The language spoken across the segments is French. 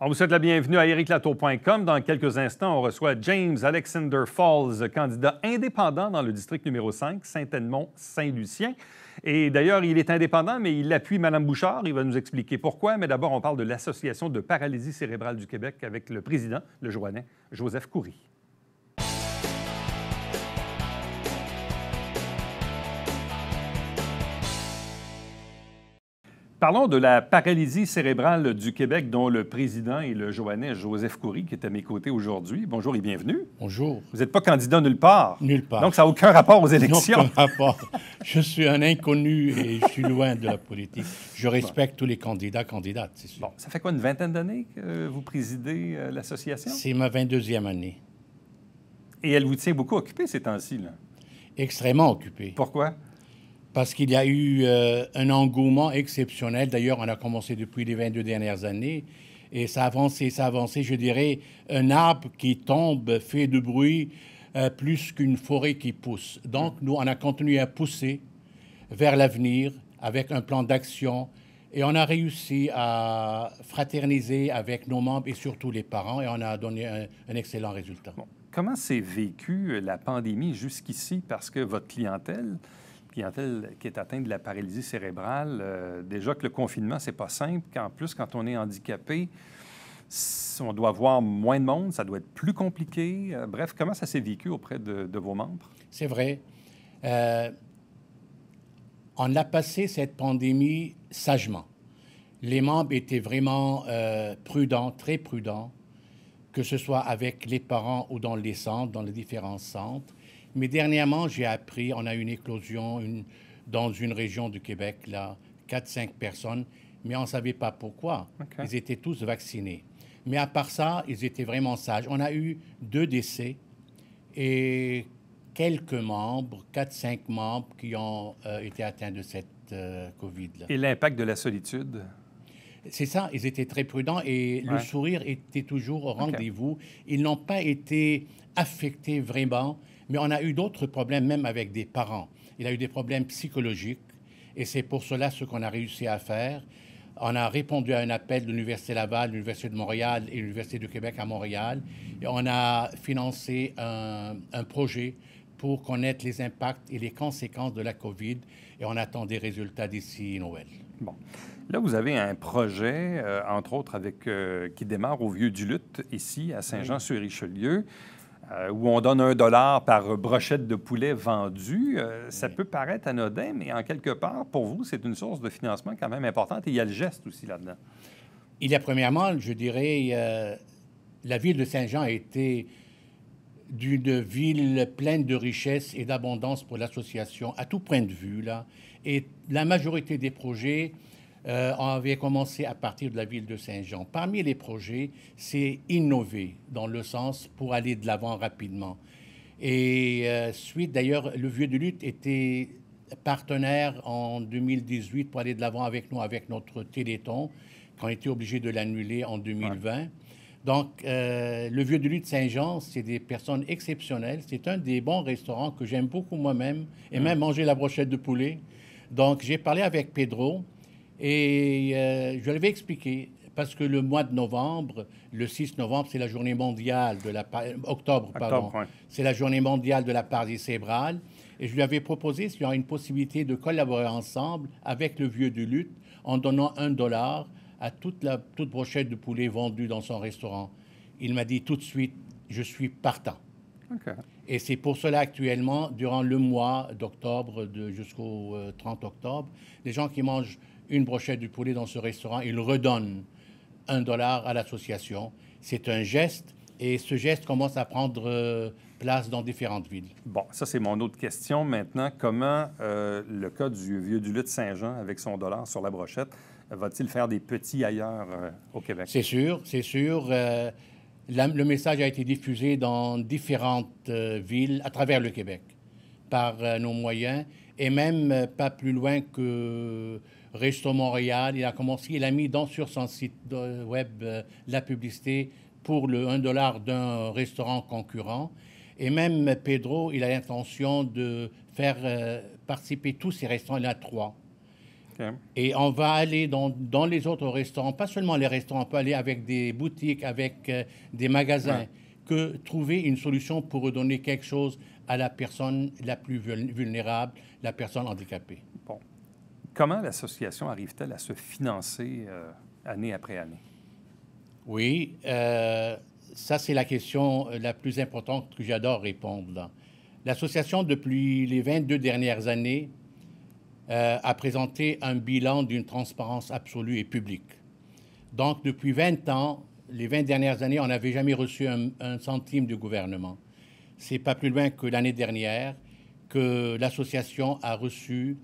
On vous souhaite la bienvenue à ericlatour.com. Dans quelques instants, on reçoit James Alexander Falls, candidat indépendant dans le district numéro 5, Saint-Edmond-Saint-Lucien. Et d'ailleurs, il est indépendant, mais il appuie Mme Bouchard. Il va nous expliquer pourquoi. Mais d'abord, on parle de l'Association de paralysie cérébrale du Québec avec le président, le Joannais, Joseph Coury. Parlons de la paralysie cérébrale du Québec, dont le président est le Joannais Joseph Coury, qui est à mes côtés aujourd'hui. Bonjour et bienvenue. Bonjour. Vous n'êtes pas candidat nulle part. Nulle part. Donc, ça n'a aucun rapport aux élections. Aucun rapport. Je suis un inconnu et je suis loin de la politique. Je respecte tous les candidats, candidates, c'est sûr. Bon, ça fait quoi, une vingtaine d'années que vous présidez l'association? C'est ma 22e année. Et elle vous tient beaucoup occupé ces temps-ci, là? Extrêmement occupé. Pourquoi? Parce qu'il y a eu un engouement exceptionnel. D'ailleurs, on a commencé depuis les 22 dernières années. Et ça a avancé, je dirais, un arbre qui tombe fait de bruit plus qu'une forêt qui pousse. Donc, nous, on a continué à pousser vers l'avenir avec un plan d'action. Et on a réussi à fraterniser avec nos membres et surtout les parents. Et on a donné un excellent résultat. Bon. Comment s'est vécue la pandémie jusqu'ici? Parce que votre clientèle qui est atteinte de la paralysie cérébrale, déjà que le confinement, c'est pas simple. En plus, quand on est handicapé, on doit voir moins de monde, ça doit être plus compliqué. Bref, comment ça s'est vécu auprès de vos membres? C'est vrai. On a passé cette pandémie sagement. Les membres étaient vraiment prudents, très prudents, que ce soit avec les parents ou dans les centres, dans les différents centres. Mais dernièrement, j'ai appris, on a eu une éclosion dans une région du Québec, là, 4-5 personnes, mais on ne savait pas pourquoi. Okay. Ils étaient tous vaccinés. Mais à part ça, ils étaient vraiment sages. On a eu 2 décès et quelques membres, 4-5 membres qui ont été atteints de cette COVID-là. Et l'impact de la solitude? C'est ça, ils étaient très prudents et le sourire était toujours au rendez-vous. Okay. Ils n'ont pas été affectés vraiment. Mais on a eu d'autres problèmes, même avec des parents. Il y a eu des problèmes psychologiques. Et c'est pour cela ce qu'on a réussi à faire. On a répondu à un appel de l'Université Laval, l'Université de Montréal et l'Université du Québec à Montréal. Et on a financé un projet pour connaître les impacts et les conséquences de la COVID. Et on attend des résultats d'ici Noël. Bon. Là, vous avez un projet, entre autres, qui démarre au Vieux-du-Luth, ici, à Saint-Jean-sur-Richelieu. Où on donne $1 par brochette de poulet vendue. Ça peut paraître anodin, mais en quelque part, pour vous, c'est une source de financement quand même importante. Et il y a le geste aussi là-dedans. Il y a premièrement, je dirais, la ville de Saint-Jean a été d'une ville pleine de richesses et d'abondance pour l'association, à tout point de vue, là. Et la majorité des projets avait commencé à partir de la ville de Saint-Jean. Parmi les projets, c'est innover dans le sens pour aller de l'avant rapidement. Et suite, d'ailleurs, le Vieux-du-Luth était partenaire en 2018 pour aller de l'avant avec nous, avec notre Téléthon, qu'on était obligé de l'annuler en 2020. Ouais. Donc, le Vieux-du-Luth Saint-Jean, c'est des personnes exceptionnelles. C'est un des bons restaurants que j'aime beaucoup moi-même, et même manger la brochette de poulet. Donc, j'ai parlé avec Pedro. Et je l'avais expliqué, parce que le mois de novembre, le 6 novembre, c'est la journée mondiale de la... Octobre, pardon. Ouais. C'est la journée mondiale de la paralysie cérébrale. Et je lui avais proposé s'il y a une possibilité de collaborer ensemble avec le Vieux-du-Luth en donnant $1 à toute brochette de poulet vendue dans son restaurant. Il m'a dit tout de suite, je suis partant. Okay. Et c'est pour cela actuellement, durant le mois d'octobre jusqu'au 30 octobre, les gens qui mangent une brochette de poulet dans ce restaurant, ils redonnent $1 à l'association. C'est un geste et ce geste commence à prendre place dans différentes villes. Bon, ça c'est mon autre question maintenant. Comment le cas du Vieux-du-Luth Saint-Jean avec son dollar sur la brochette va-t-il faire des petits ailleurs au Québec? C'est sûr, c'est sûr. Le message a été diffusé dans différentes villes à travers le Québec par nos moyens et même pas plus loin que Resto Montréal. Il a mis sur son site web la publicité pour le $1 d'un restaurant concurrent. Et même Pedro, il a l'intention de faire participer tous ces restaurants. Il y en a 3. OK. Et on va aller dans les autres restaurants, pas seulement les restaurants, on peut aller avec des boutiques, avec des magasins, que trouver une solution pour redonner quelque chose à la personne la plus vulnérable, la personne handicapée. Bon. Comment l'association arrive-t-elle à se financer année après année? Oui, ça c'est la question la plus importante que j'adore répondre là. L'association, depuis les 22 dernières années, a présenté un bilan d'une transparence absolue et publique. Donc, depuis 20 ans, les 20 dernières années, on n'avait jamais reçu un centime du gouvernement. C'est pas plus loin que l'année dernière que l'association a reçu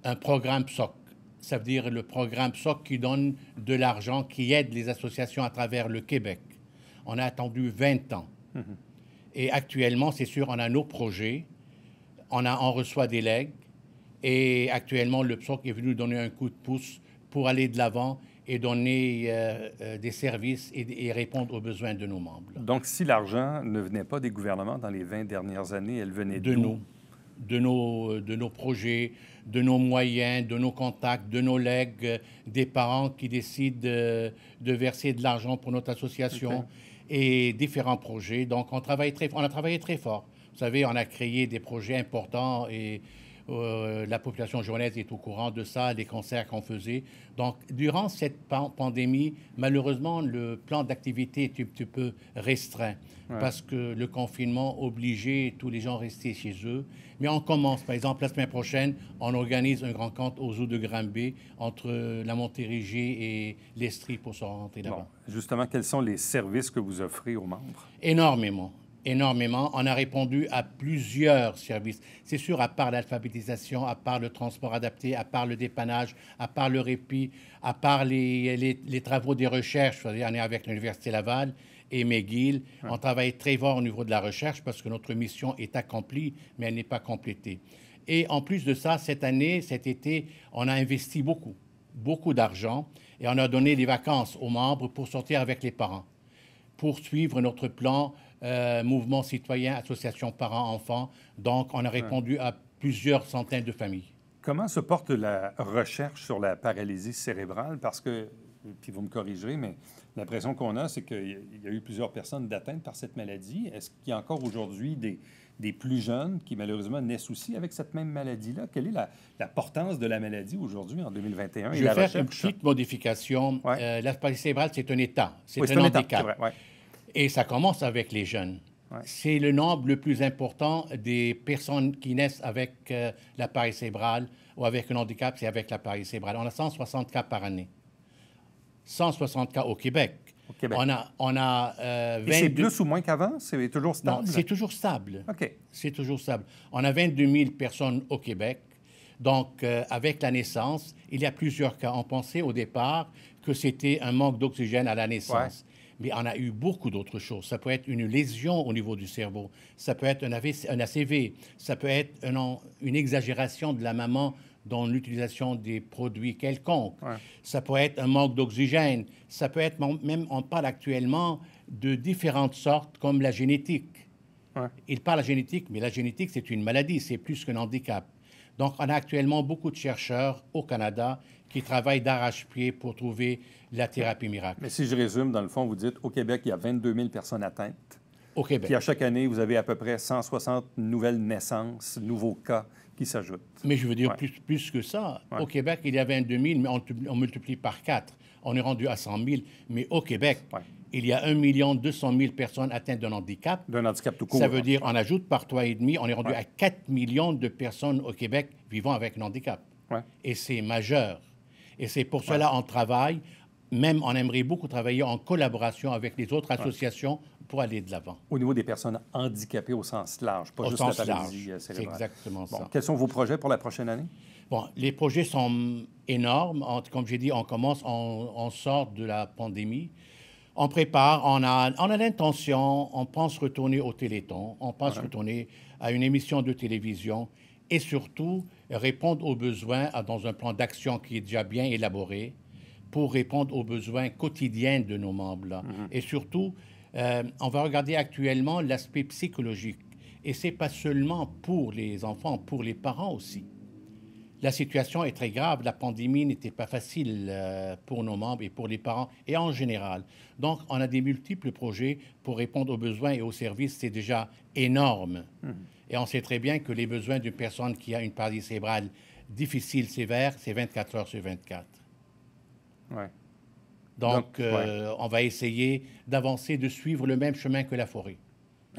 un programme PSOC. Ça veut dire le programme PSOC qui donne de l'argent, qui aide les associations à travers le Québec. On a attendu 20 ans. Et actuellement, c'est sûr, on a nos projets, on reçoit des legs, et actuellement, le PSOC est venu nous donner un coup de pouce pour aller de l'avant et donner des services et répondre aux besoins de nos membres. Donc, si l'argent ne venait pas des gouvernements dans les 20 dernières années, elle venait de d'où? nous, de nos projets, de nos moyens, de nos contacts, de nos legs, des parents qui décident de verser de l'argent pour notre association et différents projets. Donc, on a travaillé très fort. Vous savez, on a créé des projets importants et la population journaise est au courant de ça, les concerts qu'on faisait. Donc, durant cette pandémie, malheureusement, le plan d'activité est un petit peu restreint parce que le confinement obligeait tous les gens à rester chez eux. Mais on commence, par exemple, la semaine prochaine, on organise un grand camp aux eaux de Granby entre la Montérégie et l'Estrie pour se rentrer là-bas. Bon, justement, quels sont les services que vous offrez aux membres? Énormément. Énormément. On a répondu à plusieurs services. C'est sûr, à part l'alphabétisation, à part le transport adapté, à part le dépannage, à part le répit, à part les travaux des recherches. On est avec l'Université Laval et McGill. On travaille très fort au niveau de la recherche parce que notre mission est accomplie, mais elle n'est pas complétée. Et en plus de ça, cette année, cet été, on a investi beaucoup d'argent et on a donné des vacances aux membres pour sortir avec les parents, pour suivre notre plan mouvement citoyen, association parents-enfants. Donc, on a répondu à plusieurs centaines de familles. Comment se porte la recherche sur la paralysie cérébrale? Parce que, puis vous me corrigerez, mais l'impression qu'on a, c'est qu'il y a eu plusieurs personnes atteintes par cette maladie. Est-ce qu'il y a encore aujourd'hui des plus jeunes qui, malheureusement, naissent aussi avec cette même maladie-là? Quelle est la portance de la maladie aujourd'hui, en 2021? Je vais faire une petite modification. La paralysie cérébrale, c'est un état. C'est un handicap. C'est vrai, Et ça commence avec les jeunes. C'est le nombre le plus important des personnes qui naissent avec la paralysie cérébrale ou avec un handicap, c'est avec la paralysie cérébrale. On a 160 cas par année. 160 cas au Québec. On a 22... Et c'est plus ou moins qu'avant? C'est toujours stable? Non, c'est toujours stable. OK. C'est toujours stable. On a 22 000 personnes au Québec. Donc, avec la naissance, il y a plusieurs cas. On pensait au départ que c'était un manque d'oxygène à la naissance. Mais on a eu beaucoup d'autres choses. Ça peut être une lésion au niveau du cerveau. Ça peut être un ACV. Ça peut être une exagération de la maman dans l'utilisation des produits quelconques. Ça peut être un manque d'oxygène. Ça peut être même, on parle actuellement de différentes sortes comme la génétique. Il parle de la génétique, mais la génétique, c'est une maladie, c'est plus qu'un handicap. Donc, on a actuellement beaucoup de chercheurs au Canada qui travaillent d'arrache-pied pour trouver la thérapie miracle. Mais si je résume, dans le fond, vous dites, au Québec, il y a 22 000 personnes atteintes. Au Québec. Puis à chaque année, vous avez à peu près 160 nouvelles naissances, nouveaux cas qui s'ajoutent. Mais je veux dire plus que ça. Au Québec, il y a 22 000, mais on multiplie par 4. On est rendu à 100 000. Mais au Québec, il y a 1 200 000 personnes atteintes d'un handicap. D'un handicap tout court. Ça veut dire, on ajoute par 3,5, on est rendu à 4 millions de personnes au Québec vivant avec un handicap. Et c'est majeur. Et c'est pour cela qu'on travaille. Même, on aimerait beaucoup travailler en collaboration avec les autres associations pour aller de l'avant. Au niveau des personnes handicapées au sens large, pas juste la paralysie cérébrale. C'est exactement ça. Quels sont vos projets pour la prochaine année? Bon, les projets sont énormes. Comme j'ai dit, on sort de la pandémie. On prépare, on a l'intention, on pense retourner au Téléthon, on pense retourner à une émission de télévision et surtout répondre aux besoins dans un plan d'action qui est déjà bien élaboré pour répondre aux besoins quotidiens de nos membres. Et surtout, on va regarder actuellement l'aspect psychologique. Et ce n'est pas seulement pour les enfants, pour les parents aussi. La situation est très grave. La pandémie n'était pas facile pour nos membres et pour les parents et en général. Donc, on a des multiples projets pour répondre aux besoins et aux services. C'est déjà énorme. Et on sait très bien que les besoins d'une personne qui a une paralysie cérébrale difficile, sévère, c'est 24 heures sur 24. Ouais. Donc, on va essayer d'avancer, de suivre le même chemin que la forêt.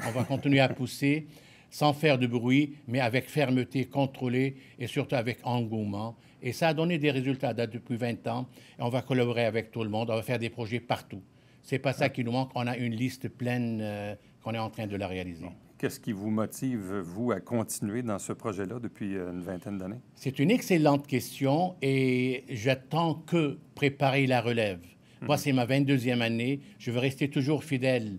On va continuer à pousser sans faire de bruit, mais avec fermeté, contrôlée et surtout avec engouement. Et ça a donné des résultats depuis 20 ans. Et on va collaborer avec tout le monde. On va faire des projets partout. C'est pas ça qui nous manque. On a une liste pleine qu'on est en train de la réaliser. Bon. Qu'est-ce qui vous motive, vous, à continuer dans ce projet-là depuis une vingtaine d'années? C'est une excellente question et j'attends que préparer la relève. Moi, c'est ma 22e année. Je veux rester toujours fidèle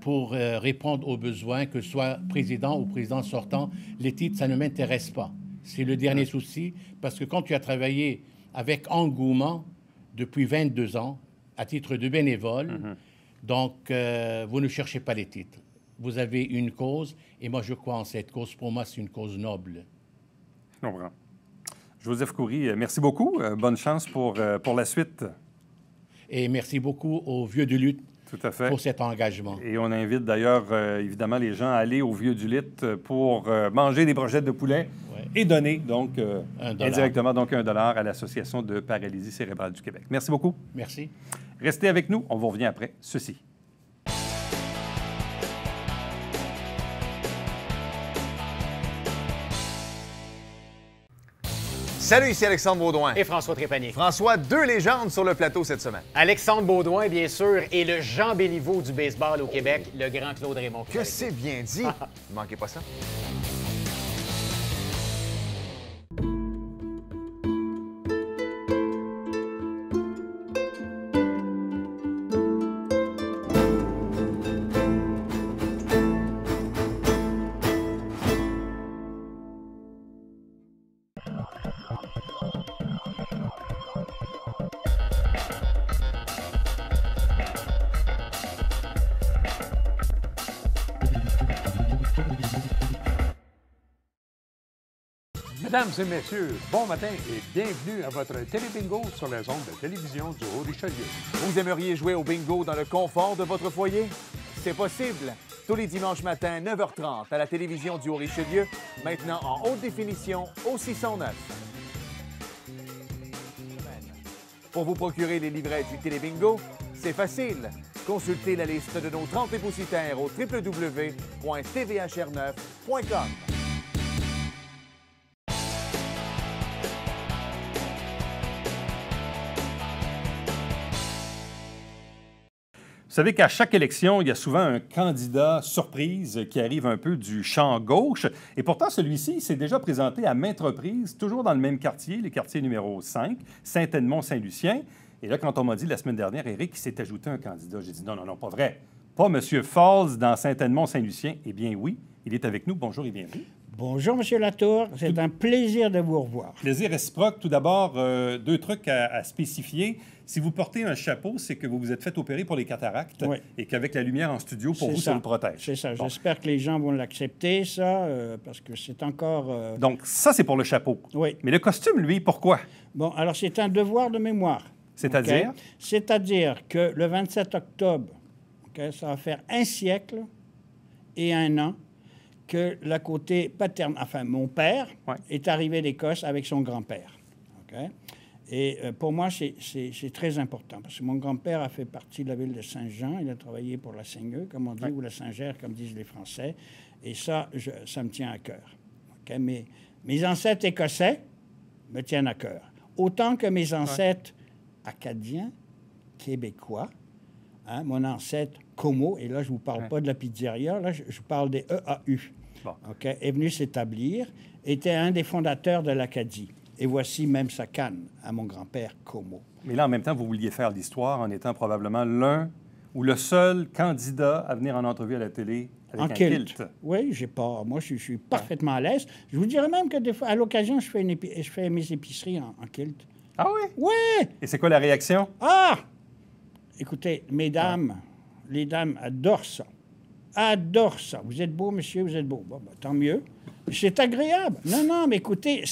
pour répondre aux besoins, que ce soit président ou président sortant. Les titres, ça ne m'intéresse pas. C'est le dernier souci, parce que quand tu as travaillé avec engouement depuis 22 ans, à titre de bénévole, donc vous ne cherchez pas les titres. Vous avez une cause, et moi, je crois en cette cause. Pour moi, c'est une cause noble. Je comprends. Joseph Khoury, merci beaucoup. Bonne chance pour la suite. Et merci beaucoup aux Vieux du Lutte Tout à fait. pour cet engagement. Et on invite d'ailleurs, évidemment, les gens à aller au Vieux du Lutte pour manger des brochettes de poulet et donner, donc, indirectement, donc, $1 à l'Association de paralysie cérébrale du Québec. Merci beaucoup. Merci. Restez avec nous. On vous revient après ceci. Salut, ici Alexandre Baudouin. Et François Trépanier. François, 2 légendes sur le plateau cette semaine. Alexandre Baudouin, bien sûr, et le Jean Béliveau du baseball au Québec, le grand Claude Raymond. Que c'est bien dit. Ne manquez pas ça. Mesdames et messieurs, bon matin et bienvenue à votre télébingo sur les ondes de télévision du Haut-Richelieu. Vous aimeriez jouer au bingo dans le confort de votre foyer? C'est possible. Tous les dimanches matins, 9h30, à la télévision du Haut-Richelieu, maintenant en haute définition au 609. Pour vous procurer les livrets du télébingo, c'est facile. Consultez la liste de nos 30 dépositaires au www.tvhr9.com. Vous savez qu'à chaque élection, il y a souvent un candidat surprise qui arrive un peu du champ gauche. Et pourtant, celui-ci s'est déjà présenté à maintes reprises, toujours dans le même quartier, le quartier numéro 5, Saint-Edmond-Saint-Lucien. Et là, quand on m'a dit la semaine dernière, Éric, il s'est ajouté un candidat, j'ai dit non, non, non, pas vrai. Pas M. Falls dans Saint-Edmond-Saint-Lucien. Eh bien oui, il est avec nous. Bonjour et bienvenue. Bonjour, M. Latour. C'est un plaisir de vous revoir. Plaisir réciproque. Tout d'abord, 2 trucs à spécifier. Si vous portez un chapeau, c'est que vous vous êtes fait opérer pour les cataractes et qu'avec la lumière en studio, pour vous, ça le protège. C'est ça. Bon. J'espère que les gens vont l'accepter, ça, parce que c'est encore... Donc, ça, c'est pour le chapeau. Oui. Mais le costume, lui, pourquoi? Bon, alors c'est un devoir de mémoire. C'est-à-dire? Okay? C'est-à-dire que le 27 octobre, ça va faire 1 siècle et 1 an que la côté paternelle, enfin mon père, est arrivé d'Écosse avec son grand-père. Okay? Et pour moi, c'est très important, parce que mon grand-père a fait partie de la ville de Saint-Jean. Il a travaillé pour la Seigneur, comme on dit, ou la Saint-Gère, comme disent les Français. Et ça, ça me tient à cœur. Okay? Mes ancêtres écossais me tiennent à cœur. Autant que mes ancêtres acadiens, québécois, hein, mon ancêtre Como, et là, je ne vous parle pas de la pizzeria, là, je parle des EAU, est venu s'établir, était un des fondateurs de l'Acadie. Et voici même sa canne à mon grand-père Como. Mais là, en même temps, vous vouliez faire l'histoire en étant probablement l'un ou le seul candidat à venir en entrevue à la télé avec un kilt. Oui, j'ai pas. Moi, je suis parfaitement à l'aise. Je vous dirais même que des fois, à l'occasion, je fais mes épiceries en kilt. Ah oui? Oui! Et c'est quoi la réaction? Ah! Écoutez, mesdames, les dames adorent ça. adorent ça. Vous êtes beau, monsieur, vous êtes beau. Bon, ben, tant mieux. C'est agréable. Non, mais écoutez,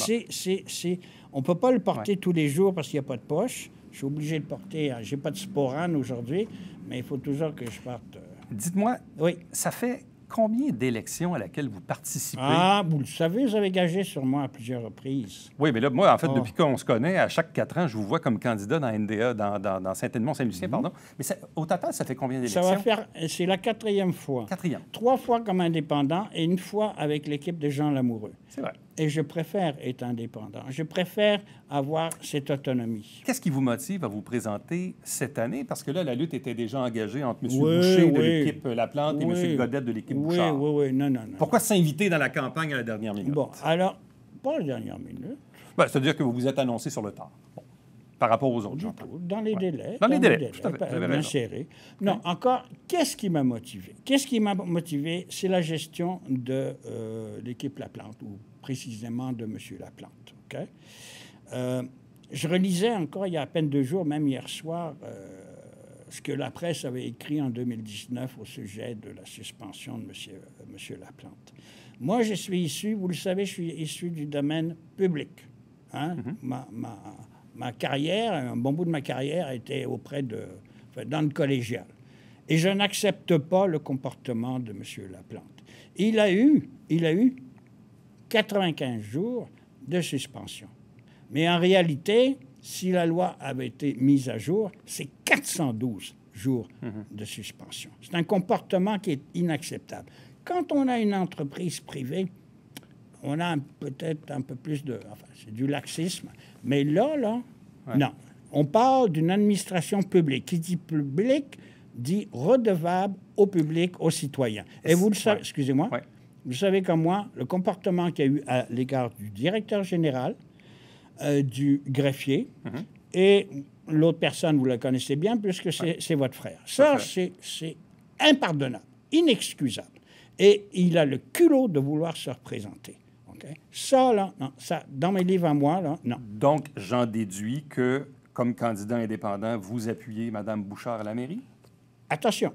on ne peut pas le porter tous les jours parce qu'il n'y a pas de poche. Je suis obligé de porter... J'ai pas de sporane aujourd'hui, mais il faut toujours que je parte... Dites-moi, Oui. ça fait combien d'élections à laquelle vous participez? Ah, vous le savez, vous avez gagé sur moi à plusieurs reprises. Oui, mais là, moi, en fait, Oh. depuis qu'on se connaît, à chaque 4 ans, je vous vois comme candidat dans NDA, dans Saint-Edmond-Saint-Lucien, pardon. Mais au total, ça fait combien Ça d'élections? va faire... C'est la 4e fois. 4e. 3 fois comme indépendant et 1 fois avec l'équipe de Jean Lamoureux. C'est vrai. Et je préfère être indépendant. Je préfère avoir cette autonomie. Qu'est-ce qui vous motive à vous présenter cette année? Parce que là, la lutte était déjà engagée entre M. Oui, Boucher de oui. l'équipe Laplante et Oui. M. Godette de l'équipe Oui, Bouchard. oui, non. Pourquoi s'inviter dans la campagne à la dernière minute? Bon, alors, pas la dernière minute, Ben, c'est-à-dire que vous vous êtes annoncé sur le tard. Bon. Par rapport aux autres, du j'entends. tout, dans les délais. Dans les délais, tout à fait, pas- vous avez bien raison. serré. Non, encore, qu'est-ce qui m'a motivé? Qu'est-ce qui m'a motivé? C'est la gestion de l'équipe Laplante, ou précisément de M. Laplante. OK? Je relisais encore, il y a à peine 2 jours, même hier soir, ce que la presse avait écrit en 2019 au sujet de la suspension de M. Laplante. Moi, je suis issu, vous le savez, je suis issu du domaine public. Hein? Ma carrière, un bon bout de ma carrière a été dans le collégial. Et je n'accepte pas le comportement de M. Laplante. Il a eu 95 jours de suspension. Mais en réalité, si la loi avait été mise à jour, c'est 412 jours de suspension. C'est un comportement qui est inacceptable. Quand on a une entreprise privée, on a peut-être un peu plus de... Enfin, c'est du laxisme. Mais là, non. On parle d'une administration publique. Qui dit public dit redevable au public, aux citoyens. Et vous le savez, excusez-moi, vous savez comme moi, le comportement qu'il y a eu à l'égard du directeur général, du greffier, et l'autre personne, vous la connaissez bien, puisque c'est votre frère. Ça, c'est impardonnable, inexcusable. Et il a le culot de vouloir se représenter. Okay? Ça, là, non. Ça, dans mes livres à moi, là, non. Donc, j'en déduis que, comme candidat indépendant, vous appuyez Mme Bouchard à la mairie? Attention.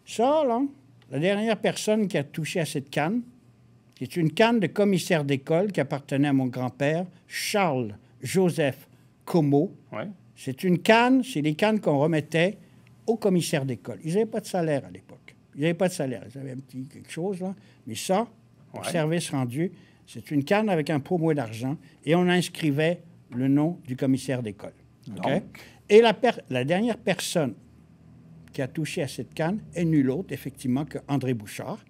Ça, là, la dernière personne qui a touché à cette canne, c'est une canne de commissaire d'école qui appartenait à mon grand-père, Charles-Joseph Comeau. Oui. C'est une canne, c'est des cannes qu'on remettait aux commissaires d'école. Ils n'avaient pas de salaire à l'époque. Ils n'avaient pas de salaire. Ils avaient un petit quelque chose, là. Mais ça, pour service rendu, c'est une canne avec un pommeau d'argent et on inscrivait le nom du commissaire d'école. Okay? Et la dernière personne qui a touché à cette canne est nulle autre, effectivement, que André Bouchard,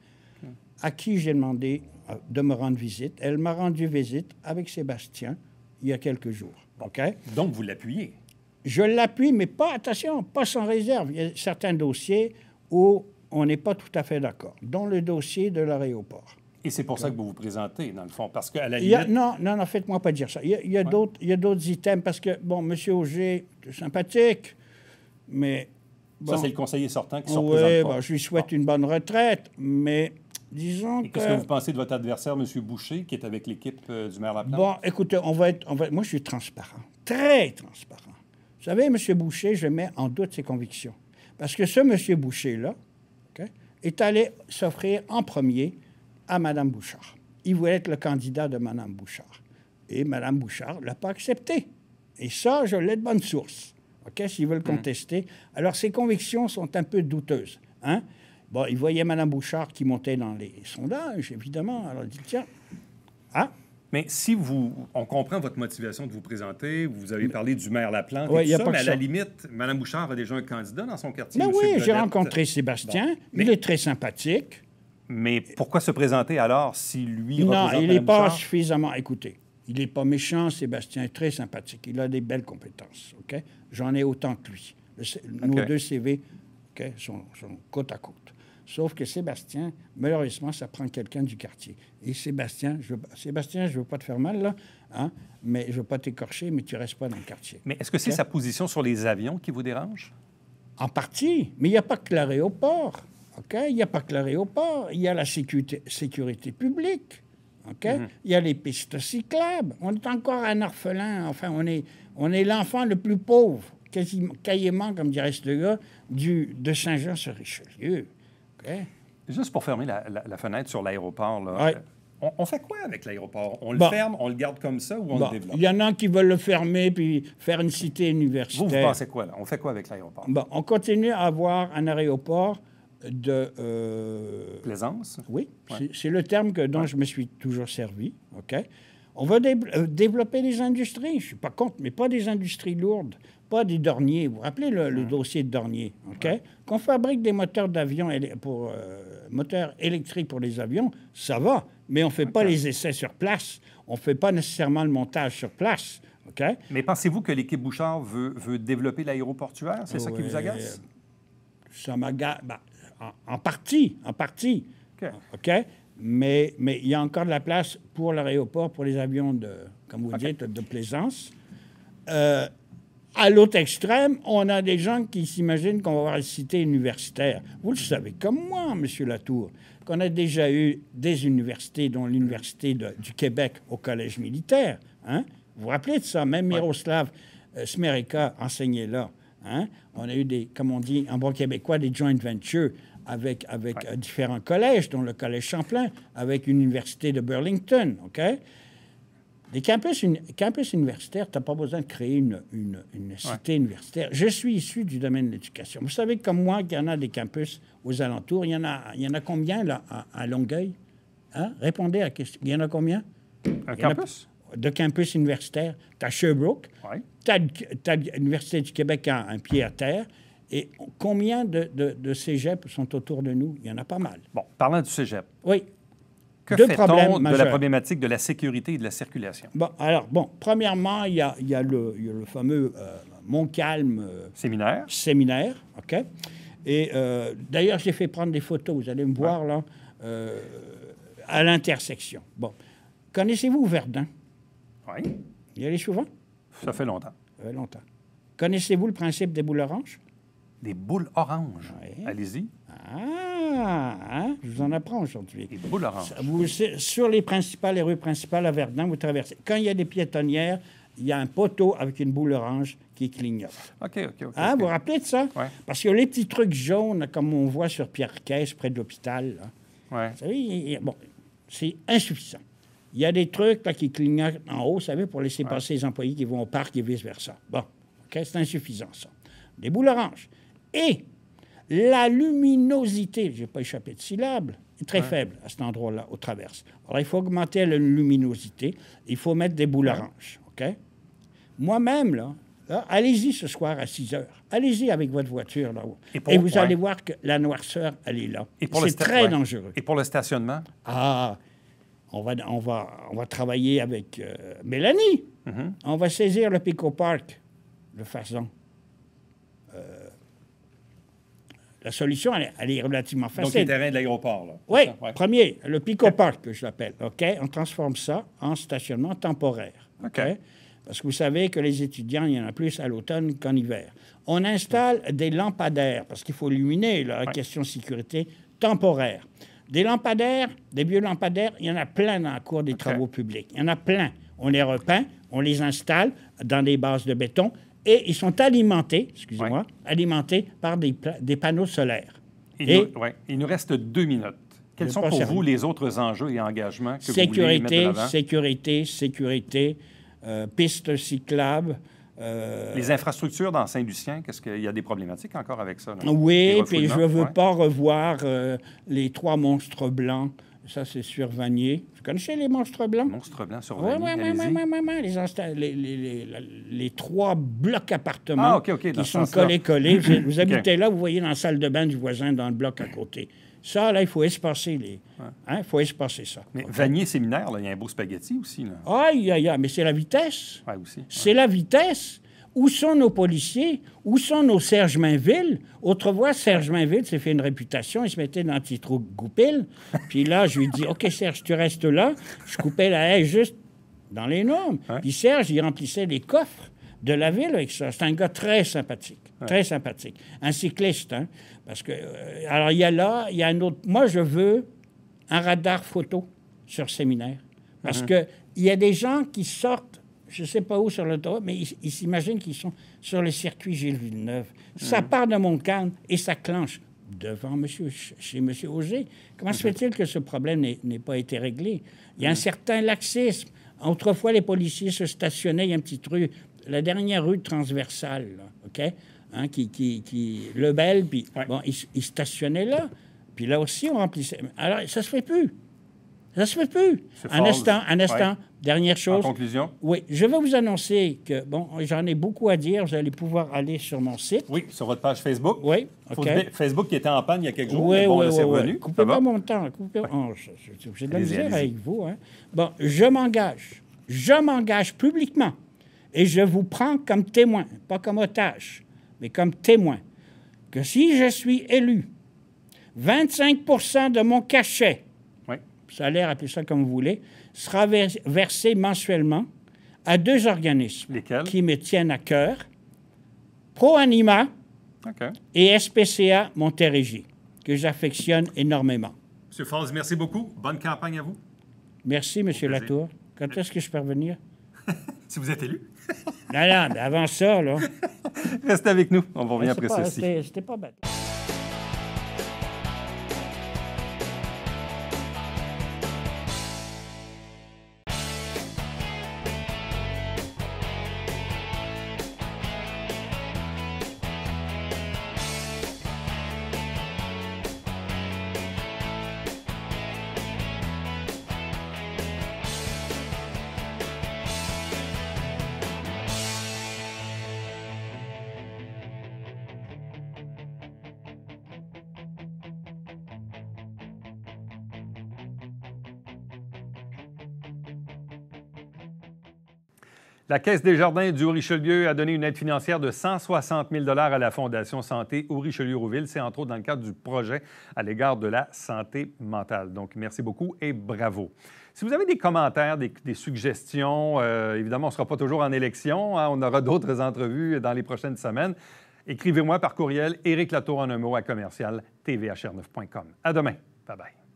à qui j'ai demandé de me rendre visite. Elle m'a rendu visite avec Sébastien il y a quelques jours. OK? Donc, vous l'appuyez? Je l'appuie, mais pas, attention, pas sans réserve. Il y a certains dossiers où on n'est pas tout à fait d'accord, dont le dossier de l'aéroport. Et c'est pour ça que vous vous présentez, dans le fond, parce qu'à la limite... Non, faites-moi pas dire ça. Il y a d'autres items, parce que, bon, M. Auger, c'est sympathique, mais... Bon, ça, c'est le conseiller sortant qui se oui, représente pas. je lui souhaite une bonne retraite, mais disons Et qu'est-ce que vous pensez de votre adversaire, M. Boucher, qui est avec l'équipe du maire Laplante? Bon, écoutez, moi, je suis transparent, très transparent. Vous savez, M. Boucher, je mets en doute ses convictions. Parce que ce M. Boucher-là, okay, est allé s'offrir en premier à Mme Bouchard. Il voulait être le candidat de Mme Bouchard. Et Mme Bouchard ne l'a pas accepté. Et ça, je l'ai de bonne source. OK, s'ils veulent contester. Alors, ses convictions sont un peu douteuses. Hein? Bon, il voyait Mme Bouchard qui montait dans les sondages, évidemment. Alors, il dit, tiens, Mais si on comprend votre motivation de vous présenter, vous avez parlé du maire Laplante Ouais, et y a tout ça, pas mais que à la ça. limite, Mme Bouchard a déjà un candidat dans son quartier, ben M. oui, j'ai Godette. rencontré Sébastien. Bon. Il est très sympathique. Mais pourquoi se présenter alors si lui Non, représente il n'est Mme pas Bouchard? suffisamment... Écoutez, il n'est pas méchant, Sébastien est très sympathique. Il a des belles compétences, OK? J'en ai autant que lui. Nos deux CV, OK, sont côte à côte. Sauf que Sébastien, malheureusement, ça prend quelqu'un du quartier. Et Sébastien, je ne veux pas te faire mal, là, hein, mais je ne veux pas t'écorcher, mais tu ne restes pas dans le quartier. Mais est-ce que c'est sa position sur les avions qui vous dérange? En partie, mais il n'y a pas que l'aéroport. OK? Il n'y a pas que l'aéroport. Il y a la sécurité publique. OK? Il y a les pistes cyclables. On est encore un orphelin. Enfin, on est l'enfant le plus pauvre quasiment, comme dirait ce gars, de Saint-Jean-sur-Richelieu. OK? Juste pour fermer la fenêtre sur l'aéroport, là, Ouais. on fait quoi avec l'aéroport? On le Bon. ferme, on le garde comme ça ou on Bon, le développe? il y en a qui veulent le fermer puis faire une cité universitaire. Vous pensez quoi, là? On fait quoi avec l'aéroport? Bon, on continue à avoir un aéroport de... Plaisance? Oui, Ouais. c'est le terme dont je me suis toujours servi. OK? On va développer des industries. Je ne suis pas contre, mais pas des industries lourdes, pas des Dornier. Vous vous rappelez le dossier de Dornier? OK? Qu'on fabrique des moteurs d'avion moteurs électriques pour les avions, ça va, mais on ne fait pas les essais sur place. On ne fait pas nécessairement le montage sur place. OK? Mais pensez-vous que l'équipe Bouchard veut développer l'aéroportuaire? C'est ça qui vous Ouais, agace? Ça m'agace. Ben, en partie. OK. OK? Mais il y a encore de la place pour l'aéroport, pour les avions comme vous dites, de plaisance. À l'autre extrême, on a des gens qui s'imaginent qu'on va avoir une cité universitaire. Vous le savez comme moi, M. Latour, qu'on a déjà eu des universités, dont l'Université du Québec au Collège militaire. Hein? Vous vous rappelez de ça? Même Miroslav Smereka enseignait là. Hein? On a eu comme on dit en bon québécois, des joint ventures avec différents collèges, dont le Collège Champlain, avec une université de Burlington, OK? Des campus universitaires, tu n'as pas besoin de créer une cité universitaire. Je suis issu du domaine de l'éducation. Vous savez comme moi qu'il y en a des campus aux alentours. Il y en a combien, là, à Longueuil? Hein? Répondez à la question. Il y en a combien? Un campus? De campus universitaires. Tu as Sherbrooke, Oui. tu as l'Université du Québec à un pied à terre. Et combien de cégeps sont autour de nous? Il y en a pas mal. Bon, parlant du cégep, Oui. que Deux fait-on problèmes de la majeurs. problématique de la sécurité et de la circulation? Bon, premièrement, il y a le fameux Montcalm séminaire, OK? Et d'ailleurs, j'ai fait prendre des photos, vous allez me voir, là, à l'intersection. Bon. Connaissez-vous Verdun? Oui, Y allez souvent? ça fait longtemps. Ça fait longtemps. Connaissez-vous le principe des boules oranges? Des boules oranges. Oui. Allez-y. Hein? Je vous en apprends aujourd'hui. Des boules oranges. Sur les rues principales à Verdun, vous traversez. Quand il y a des piétonnières, il y a un poteau avec une boule orange qui clignote. OK. Hein, vous vous rappelez de ça? Ouais. Parce qu'il y a les petits trucs jaunes, comme on voit sur Pierre-Caisse, près de l'hôpital. Là. Ouais. Vous savez, bon, c'est insuffisant. Il y a des trucs là, qui clignotent en haut, vous savez, pour laisser passer les employés qui vont au parc et vice-versa. Bon, OK, c'est insuffisant, ça. Des boules oranges. Et la luminosité, je n'ai pas échappé de syllabe, est très faible à cet endroit-là, aux traverses. Alors, il faut augmenter la luminosité. Il faut mettre des boules oranges, OK? Moi-même, là, allez-y ce soir à 6 heures. Allez-y avec votre voiture, là-haut. Et vous allez voir que la noirceur, elle est là. C'est très dangereux. Et pour le stationnement? On va travailler avec Mélanie. Mm-hmm. On va saisir le Pico Park de façon... la solution, elle est relativement facile. Donc, les terrains de l'aéroport, là. Oui, Ouais. premier, le Pico Park, que je l'appelle. OK? On transforme ça en stationnement temporaire. OK. Parce que vous savez que les étudiants, il y en a plus à l'automne qu'en hiver. On installe des lampadaires, parce qu'il faut illuminer la question sécurité temporaire. Des lampadaires, des vieux lampadaires, il y en a plein dans la cour des travaux publics. Il y en a plein. On les repeint, on les installe dans des bases de béton et ils sont alimentés, alimentés par des panneaux solaires. Il nous reste 2 minutes. Quels sont pour vous les autres enjeux et engagements que vous voulez mettre de l'avant? Sécurité, pistes cyclables. Les infrastructures dans Saint-Lucien, qu'est-ce qu'il y a des problématiques encore avec ça? Là? Oui, puis je ne veux pas revoir les 3 monstres blancs. Ça, c'est sur Vanier. Vous connaissez les monstres blancs? Monstres blancs sur Vanier, les 3 blocs appartements qui sont collés. Vous habitez là, vous voyez dans la salle de bain du voisin, dans le bloc à côté. Ça, là, il faut espacer il faut espacer ça. Mais Vanier Séminaire, là, il y a un beau spaghetti aussi. Là. Aïe, mais c'est la vitesse. Oui, aussi. C'est la vitesse. Où sont nos policiers? Où sont nos Serge Mainville? Autrefois, Serge Mainville s'est fait une réputation. Il se mettait dans un petit trou goupil. Puis là, je lui dis, OK, Serge, tu restes là. Je coupais la haie juste dans les normes. Puis Serge, il remplissait les coffres de la ville avec ça. C'est un gars très sympathique. Très sympathique. Un cycliste, hein? Parce que... alors, il y a un autre... Moi, je veux un radar photo sur Séminaire. Parce qu'il y a des gens qui sortent je ne sais pas où sur l'autoroute, mais ils s'imaginent qu'ils sont sur le circuit Gilles Villeneuve. Ça part de Montcalm et ça clenche devant chez M. Auger. Comment se fait-il que ce problème n'ait pas été réglé? Il y a un certain laxisme. Autrefois, les policiers se stationnaient, il y a une petite rue, la dernière rue transversale, là, OK? Hein, Lebel, puis bon, ils stationnaient là. Puis là aussi, on remplissait. Alors, ça se fait plus. Ça se fait plus. Un instant. Dernière chose. En conclusion? Oui, je vais vous annoncer que, bon, j'en ai beaucoup à dire. Vous allez pouvoir aller sur mon site. Oui, sur votre page Facebook. Oui, OK. Facebook qui était en panne il y a quelques jours. Oui, mais bon, oui, là, c'est oui. revenu. Coupez pas mon temps. J'ai de la misère allez-y. avec vous. Hein. Bon, je m'engage publiquement et je vous prends comme témoin, pas comme otage, mais comme témoin, que si je suis élu, 25 de mon cachet, salaire, appelez ça comme vous voulez, sera versé mensuellement à 2 organismes. Lesquels? Qui me tiennent à cœur, ProAnima et SPCA Montérégie, que j'affectionne énormément. M. Falls, merci beaucoup. Bonne campagne à vous. Merci, M. Latour. Quand est-ce que je peux revenir? Si vous êtes élu. Non, mais avant ça, là... Restez avec nous. On va revenir après ceci. C'était pas bête. La Caisse des Jardins du Haut-Richelieu a donné une aide financière de 160 000 à la Fondation Santé Haut-Richelieu-Rouville. C'est entre autres dans le cadre du projet à l'égard de la santé mentale. Donc, merci beaucoup et bravo. Si vous avez des commentaires, des suggestions, évidemment, on ne sera pas toujours en élection. Hein, on aura d'autres entrevues dans les prochaines semaines. Écrivez-moi par courriel Éric Latour en un mot à commercial tvhr9.com. À demain. Bye-bye.